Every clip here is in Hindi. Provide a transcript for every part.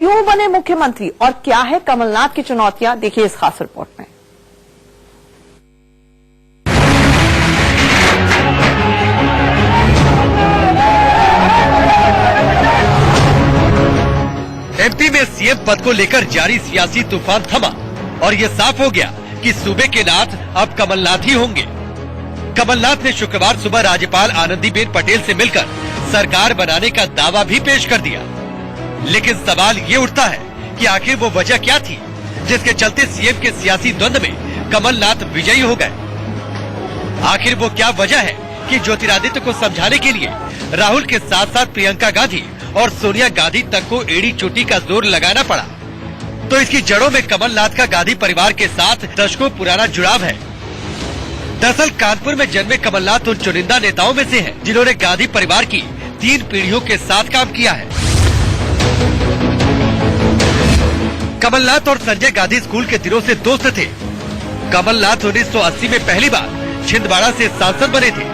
क्यों बने मुख्यमंत्री और क्या है कमलनाथ की चुनौतियां, देखिए इस खास रिपोर्ट में। एमपी में सीएम पद को लेकर जारी सियासी तूफान थमा और ये साफ हो गया कि सूबे के नाथ अब कमलनाथ ही होंगे। कमलनाथ ने शुक्रवार सुबह राज्यपाल आनंदीबेन पटेल से मिलकर सरकार बनाने का दावा भी पेश कर दिया, लेकिन सवाल ये उठता है कि आखिर वो वजह क्या थी जिसके चलते सीएम के सियासी द्वंद में कमलनाथ विजयी हो गए। आखिर वो क्या वजह है कि ज्योतिरादित्य को समझाने के लिए राहुल के साथ साथ प्रियंका गांधी और सोनिया गांधी तक को एड़ी चोटी का जोर लगाना पड़ा। तो इसकी जड़ों में कमलनाथ का गांधी परिवार के साथ दशकों पुराना जुड़ाव है। दरअसल कानपुर में जन्मे कमलनाथ उन चुनिंदा नेताओं में से हैं जिन्होंने गांधी परिवार की 3 पीढ़ियों के साथ काम किया है। कमलनाथ और संजय गांधी स्कूल के दिनों से दोस्त थे। कमलनाथ 1980 में पहली बार छिंदवाड़ा से सांसद बने थे।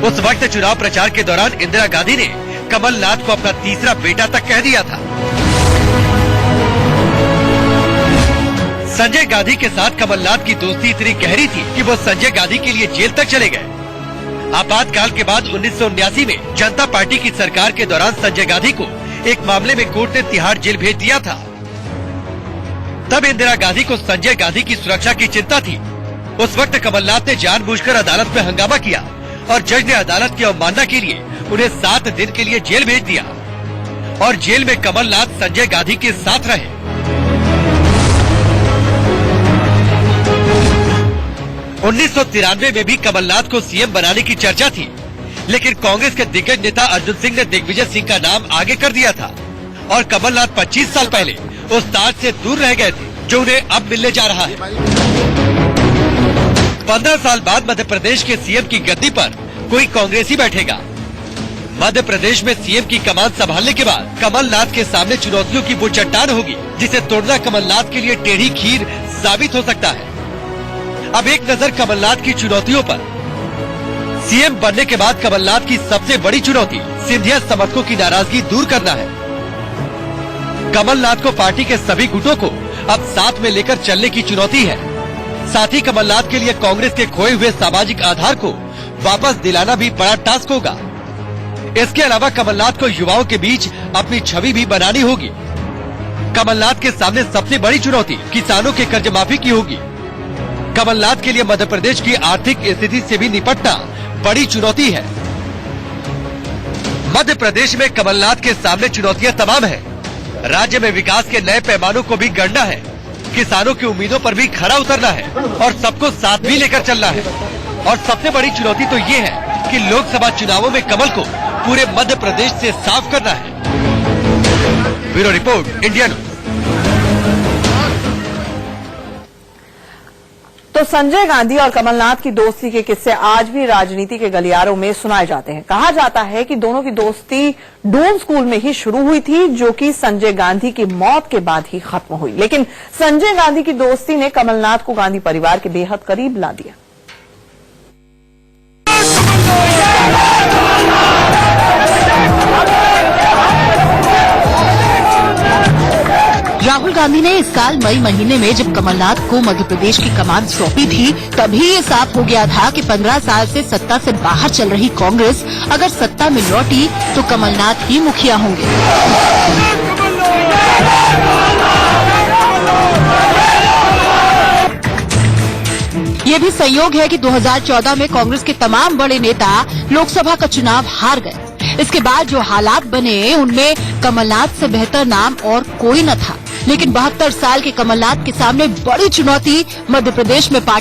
उस वक्त चुनाव प्रचार के दौरान इंदिरा गांधी ने कमलनाथ को अपना तीसरा बेटा तक कह दिया था। संजय गांधी के साथ कमलनाथ की दोस्ती इतनी गहरी थी कि वो संजय गांधी के लिए जेल तक चले गए। आपातकाल के बाद 1979 में जनता पार्टी की सरकार के दौरान संजय गांधी को एक मामले में कोर्ट ने तिहाड़ जेल भेज दिया था। तब इंदिरा गांधी को संजय गांधी की सुरक्षा की चिंता थी। उस वक्त कमलनाथ ने जानबूझकर अदालत में हंगामा किया और जज ने अदालत की अवमानना के लिए उन्हें 7 दिन के लिए जेल भेज दिया और जेल में कमलनाथ संजय गांधी के साथ रहे। उन्नीस में भी कमलनाथ को सीएम बनाने की चर्चा थी, लेकिन कांग्रेस के दिग्गज नेता अर्जुन सिंह ने दिग्विजय सिंह का नाम आगे कर दिया था और कमलनाथ 25 साल पहले उस ताज से दूर रह गए थे जो उन्हें अब मिलने जा रहा है। 15 साल बाद मध्य प्रदेश के सीएम की गद्दी पर कोई कांग्रेसी बैठेगा। मध्य प्रदेश में सीएम की कमान संभालने के बाद कमलनाथ के सामने चुनौतियों की वो चट्टान होगी जिसे तोड़ना कमलनाथ के लिए टेढ़ी खीर साबित हो सकता है। अब एक नजर कमलनाथ की चुनौतियों पर। सीएम बनने के बाद कमलनाथ की सबसे बड़ी चुनौती सिंधिया समर्थकों की नाराजगी दूर करना है। कमलनाथ को पार्टी के सभी गुटों को अब साथ में लेकर चलने की चुनौती है। साथ ही कमलनाथ के लिए कांग्रेस के खोए हुए सामाजिक आधार को वापस दिलाना भी बड़ा टास्क होगा। इसके अलावा कमलनाथ को युवाओं के बीच अपनी छवि भी बनानी होगी। कमलनाथ के सामने सबसे बड़ी चुनौती किसानों के कर्ज माफी की होगी। कमलनाथ के लिए मध्य प्रदेश की आर्थिक स्थिति से भी निपटना बड़ी चुनौती है। मध्य प्रदेश में कमलनाथ के सामने चुनौतियां तमाम है। राज्य में विकास के नए पैमानों को भी गढ़ना है, किसानों की उम्मीदों पर भी खरा उतरना है और सबको साथ भी लेकर चलना है। और सबसे बड़ी चुनौती तो ये है कि लोकसभा चुनावों में कमल को पूरे मध्य प्रदेश से साफ करना है। Bureau report, India news. तो संजय गांधी और कमलनाथ की दोस्ती के किस्से आज भी राजनीति के गलियारों में सुनाए जाते हैं। कहा जाता है कि दोनों की दोस्ती डून स्कूल में ही शुरू हुई थी, जो कि संजय गांधी की मौत के बाद ही खत्म हुई। लेकिन संजय गांधी की दोस्ती ने कमलनाथ को गांधी परिवार के बेहद करीब ला दिया। राहुल गांधी ने इस साल मई महीने में जब कमलनाथ को मध्य प्रदेश की कमान सौंपी थी, तभी ये साफ हो गया था कि 15 साल से सत्ता से बाहर चल रही कांग्रेस अगर सत्ता में लौटी तो कमलनाथ ही मुखिया होंगे। ये भी संयोग है कि 2014 में कांग्रेस के तमाम बड़े नेता लोकसभा का चुनाव हार गए। इसके बाद जो हालात बने उनमें कमलनाथ से बेहतर नाम और कोई न था। लेकिन 72 साल के कमलनाथ के सामने बड़ी चुनौती मध्य प्रदेश में पार्टी